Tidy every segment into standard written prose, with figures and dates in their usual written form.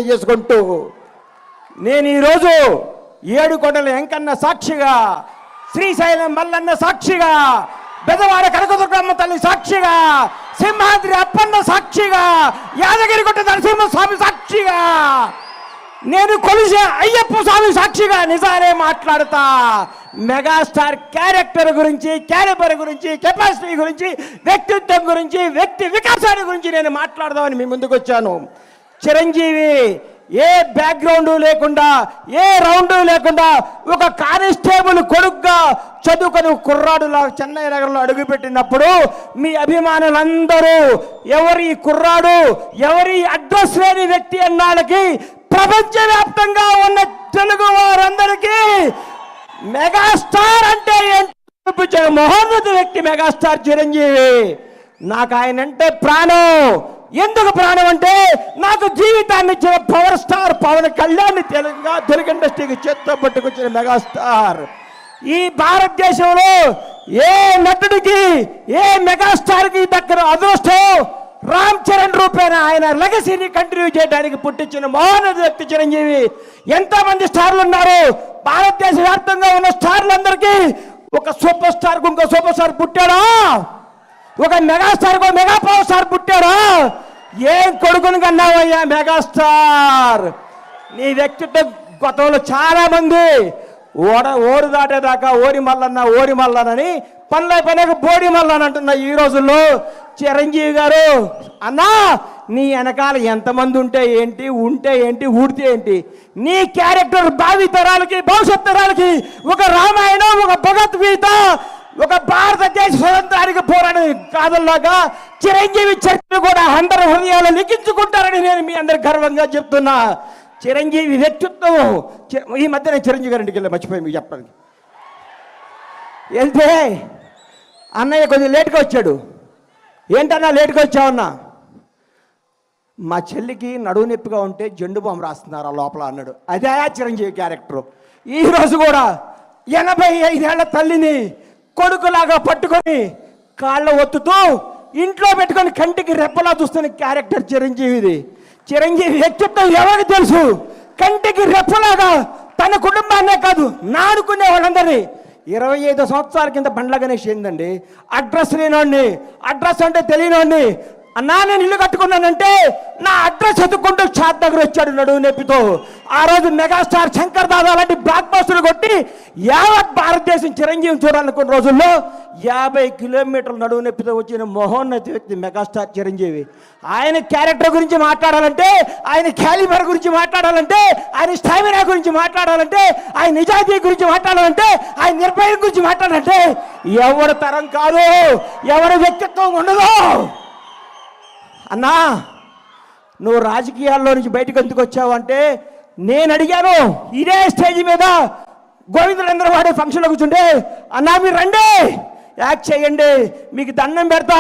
చేసుకుంటూ నేను ఈరోజు ఏడుకొండల వెంకన్న సాక్షిగా, శ్రీశైలం మల్లన్న సాక్షిగా, బెదవాడ కనకదుర్గమ్మ తల్లి సాక్షిగా, సింహాద్రి అప్పన్న సాక్షిగా, యాదగిరిగుట్ట నరసింహస్వామి సాక్షిగా, నేను కొలిసే అయ్యప్ప స్వామి సాక్షిగా నిజాలే మాట్లాడతా. మెగాస్టార్ క్యారెక్టర్ గురించి, క్యాలిబర్ గురించి, కెపాసిటీ గురించి, వ్యక్తిత్వం గురించి, వ్యక్తి వికాసాన్ని గురించి నేను మాట్లాడదామని మీ ముందుకు వచ్చాను. చిరంజీవి ఏ బ్యాక్గ్రౌండ్ లేకుండా, ఏ రౌండ్ లేకుండా ఒక కానిస్టేబుల్ కొడుకుగా చదువుకొని కుర్రాడులా చెన్నై నగరంలో అడుగుపెట్టినప్పుడు మీ అభిమానులందరూ ఎవరి కుర్రాడు, ఎవరి అడ్రస్ లేని వ్యక్తి అన్నాళ్ళకి ప్రపంచవ్యాప్తంగా ఉన్న తెలుగు వారందరికీ మెగాస్టార్ అంటే ఏంటో మహోన్నత వ్యక్తి మెగాస్టార్ చిరంజీవి. నాకు ఆయన అంటే ప్రాణం. ఎందుకు ప్రాణం అంటే నాకు జీవితాన్ని ఇచ్చిన పవర్ స్టార్ పవన్ కళ్యాణ్ తెలుగు ఇండస్ట్రీకి చేత్తో పట్టుకొచ్చిన మెగాస్టార్. ఈ భారతదేశంలో ఏ నటుడికి, ఏ మెగాస్టార్కి దగ్గర అదృష్టం రామ్ చరణ్ రూపేణ ఆయన లెగసీని కంటిన్యూ చేయడానికి పుట్టించిన మహోన్నత వ్యక్తి చిరంజీవి. ఎంతమంది స్టార్లు ఉన్నారు భారతదేశ వ్యాప్తంగా ఉన్న స్టార్లందరికీ ఒక సూపర్ స్టార్కు ఇంకో సూపర్ స్టార్ పుట్టాడా? ఒక మెగాస్టార్కు మెగా పవర్ స్టార్ పుట్టాడా? ఏం కొడుకుని కన్నావయ్యా మెగాస్టార్. నీ వ్యక్తిత్వం గతంలో చాలా మంది ఓరు దాటేదాకా ఓరి మల్లనని పనిలేక బోడి మల్లన అంటున్నా. ఈ రోజుల్లో చిరంజీవి గారు అన్నా నీ వెనకాల ఎంతమంది ఉంటే ఏంటి, ఊడితే ఏంటి? నీ క్యారెక్టర్ భావి తరాలకి, భవిష్యత్ తరాలకి ఒక రామాయణం, ఒక భగవద్గీత, ఒక భారతదేశ స్వతంత్రానికి పోరాడే కాదల్లాగా చిరంజీవి చరిత్ర కూడా అందరి హృదయాలు లిఖించుకుంటారని నేను మీ అందరికి గర్వంగా చెప్తున్నా. చిరంజీవి వ్యక్తిత్వం. ఈ మధ్య నేను చిరంజీవి గారింటికి వెళ్ళి మర్చిపోయి మీకు చెప్పడానికి వెళ్తే అన్నయ్య కొద్దిగా లేట్గా వచ్చాడు. ఏంటన్నా లేట్గా వచ్చావన్నా? మా చెల్లికి నడువు నొప్పిగా ఉంటే జెండు బాంబు రాస్తున్నారు ఆ లోపల అన్నాడు. అదే చిరంజీవి క్యారెక్టరు. ఈరోజు కూడా 85 ఏళ్ల తల్లిని కొడుకులాగా పట్టుకొని కాళ్ళ ఒత్తుతూ ఇంట్లో పెట్టుకొని కంటికి రెప్పలా చూస్తున్న క్యారెక్టర్ చిరంజీవిది. చిరంజీవి వ్యక్తిత్వం ఎవరికి తెలుసు? కంటికి రెప్పలాగా తన కుటుంబాన్నే కాదు నాడుకునే వాళ్ళందరినీ. 25 సంవత్సరాల కింద బండ్ల గణేష్ ఏందండి అడ్రస్ లేనోడిని, అడ్రస్ అంటే తెలియనోడిని. అన్నా నేను ఇల్లు కట్టుకున్నానంటే నా అడ్రస్ ఎత్తుకుంటూ షాద్ దగ్గర వచ్చాడు నడువు నొప్పితో. ఆ రోజు మెగాస్టార్ శంకర్ దాదా లాంటి బ్లాక్ బస్టర్లు కొట్టి యావత్ భారతదేశం చిరంజీవిని చూడాలనుకున్న రోజుల్లో 50 కిలోమీటర్ల నడువు నొప్పితో వచ్చిన మహోన్నత వ్యక్తి మెగాస్టార్ చిరంజీవి. ఆయన క్యారెక్టర్ గురించి మాట్లాడాలంటే, ఆయన క్యాలిబర్ గురించి మాట్లాడాలంటే, ఆయన స్టామినా గురించి మాట్లాడాలంటే, ఆయన నిజాయితీ గురించి మాట్లాడాలంటే, ఆయన నిర్భయం గురించి మాట్లాడాలంటే ఎవరి తరం కాదు, ఎవరి వ్యక్తిత్వం ఉండదు. అన్నా నువ్వు రాజకీయాల్లో నుంచి బయటకు ఎందుకు వచ్చావు అంటే నేను అడిగాను. ఇదే స్టేజ్ మీద గోవిందరందరూ వాడే ఫంక్షన్లో కూర్చుంటే అన్నా మీరు రండి, యాక్ట్ చేయండి, మీకు దండం పెడతా,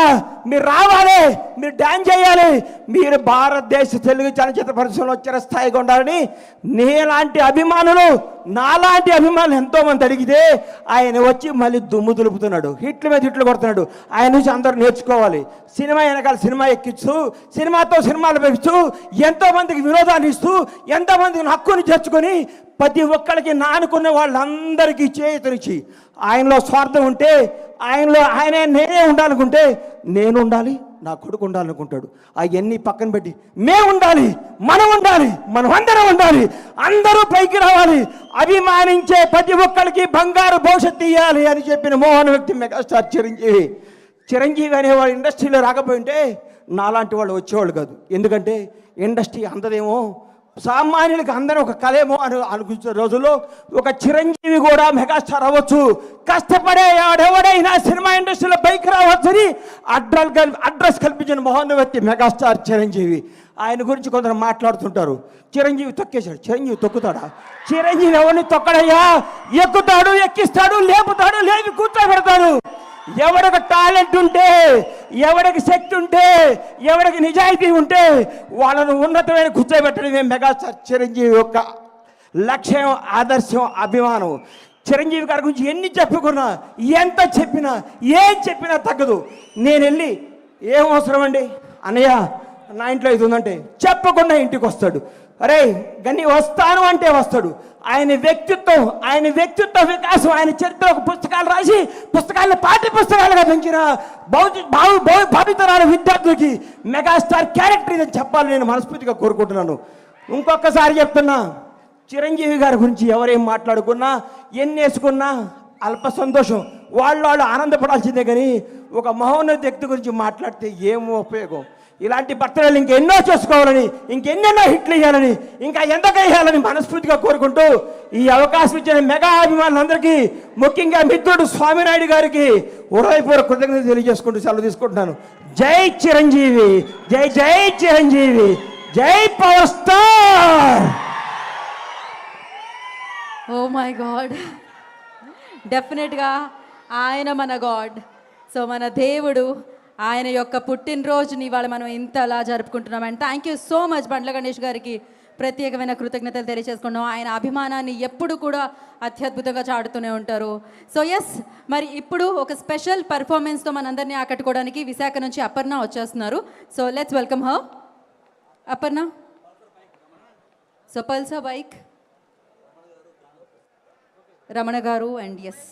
మీరు రావాలి, మీరు డ్యాన్స్ చేయాలి, మీరు భారతదేశ తెలుగు చలనచిత్ర పరిశ్రమలో వచ్చిన స్థాయిగా ఉండాలని నీలాంటి అభిమానులు, నాలాంటి అభిమానులు ఎంతోమంది అడిగితే ఆయన వచ్చి మళ్ళీ దుమ్ము దులుపుతున్నాడు, హిట్ల మీద హిట్లు కొడుతున్నాడు. ఆయన నుంచి అందరూ నేర్చుకోవాలి. సినిమా వెనకాల సినిమా ఎక్కిస్తూ, సినిమాతో సినిమాలు పెంచుతూ, ఎంతోమందికి వినోదాన్ని ఇస్తూ, ఎంతోమందికి హక్కుని చేర్చుకొని ప్రతి ఒక్కరికి నానుకున్న వాళ్ళందరికీ చేతునిచ్చి ఆయనలో స్వార్థం ఉంటే, నేనే ఉండాలనుకుంటే నేను ఉండాలి, నా కొడుకు ఉండాలనుకుంటాడు. అవన్నీ పక్కన పెట్టి మేము ఉండాలి, మనం ఉండాలి, మనం అందరం ఉండాలి, అందరూ పైకి రావాలి, అభిమానించే ప్రతి ఒక్కరికి బంగారు భవిష్యత్తు ఇవ్వాలి అని చెప్పిన మోహన వ్యక్తి మెగాస్టార్ చిరంజీవి. చిరంజీవి అనేవాడు ఇండస్ట్రీలో రాకపోయింటే నాలాంటి వాళ్ళు వచ్చేవాళ్ళు కాదు. ఎందుకంటే ఇండస్ట్రీ అందదేమో, సామాన్యులకి అందరూ ఒక కళేమో అని అనుకునే రోజుల్లో ఒక చిరంజీవి కూడా మెగాస్టార్ అవ్వచ్చు, కష్టపడే ఎవడైనా సినిమా ఇండస్ట్రీలో బైక్ రావచ్చని అడ్రస్ కల్పించిన మహోన్నత వ్యక్తి మెగాస్టార్ చిరంజీవి. ఆయన గురించి కొందరు మాట్లాడుతుంటారు, చిరంజీవి తొక్కేశాడు. చిరంజీవి తొక్కుతాడా? చిరంజీవి ఎవరిని తొక్కడయ్యా? ఎక్కుతాడు, ఎక్కిస్తాడు, లేపుతాడు, లేపి కూర్చోబెడతాడు. ఎవడికి టాలెంట్ ఉంటే, ఎవడికి శక్తి ఉంటే, ఎవడికి నిజాయితీ ఉంటే వాళ్ళను ఉన్నతమైన కూర్చోబెట్టడమే మెగాస్టార్ చిరంజీవి యొక్క లక్ష్యం, ఆదర్శం, అభిమానం. చిరంజీవి గారి గురించి ఎన్ని చెప్పుకున్నా, ఎంత చెప్పినా, ఏం చెప్పినా తగ్గదు. నేను వెళ్ళి ఏం అవసరం అండి అన్నయ్య నా ఇంట్లో ఇది ఉందంటే చెప్పకుండా ఇంటికి వస్తాడు. అరే గని వస్తాను అంటే వస్తాడు. ఆయన వ్యక్తిత్వ వికాసం, ఆయన చరిత్ర ఒక పుస్తకాలు రాసి పుస్తకాలను పాఠ్య పుస్తకాలుగా పెంచిన భావితరాల విద్యార్థులకి మెగాస్టార్ క్యారెక్టర్ ఇదని చెప్పాలని నేను మనస్ఫూర్తిగా కోరుకుంటున్నాను. ఇంకొకసారి చెప్తున్నా, చిరంజీవి గారి గురించి ఎవరేం మాట్లాడుకున్నా ఎన్ని వేసుకున్నా అల్ప సంతోషం, వాళ్ళు ఆనందపడాల్సిందే. కానీ ఒక మహోన్నత వ్యక్తి గురించి మాట్లాడితే ఏమో ఉపయోగం. ఇలాంటి బర్త్డేలు ఇంకెన్నో చేసుకోవాలని, ఇంకెన్నెన్నో హిట్లు ఇవ్వాలని, ఇంకా ఎంతగా వేయాలని మనస్ఫూర్తిగా కోరుకుంటూ ఈ అవకాశం ఇచ్చిన మెగా అభిమానులందరికీ, ముఖ్యంగా మిత్రుడు స్వామినాయుడు గారికి హృదయపూర్వక కృతజ్ఞతలు తెలియజేసుకుంటూ సెలవు తీసుకుంటున్నాను. జై చిరంజీవి, జై జై చిరంజీవి, జై power star. Oh my God, డెఫినెట్గా ఆయన మన గాడ్. సో మన దేవుడు, ఆయన యొక్క పుట్టినరోజుని ఇవాళ మనం ఇంతలా జరుపుకుంటున్నాం. And thank you so much Bandla Ganesh గారికి ప్రత్యేకమైన కృతజ్ఞతలు తెలియజేసుకున్నాం. ఆయన అభిమానాన్ని ఎప్పుడు కూడా అత్యద్భుతంగా చాటుతూనే ఉంటారు. సో ఎస్, మరి ఇప్పుడు ఒక స్పెషల్ పర్ఫార్మెన్స్తో మనందరినీ ఆకట్టుకోవడానికి విశాఖ నుంచి అపర్ణ వచ్చేస్తున్నారు. So let's welcome her. Aparna, so Pulsar bike Ramana గారు అండ్ ఎస్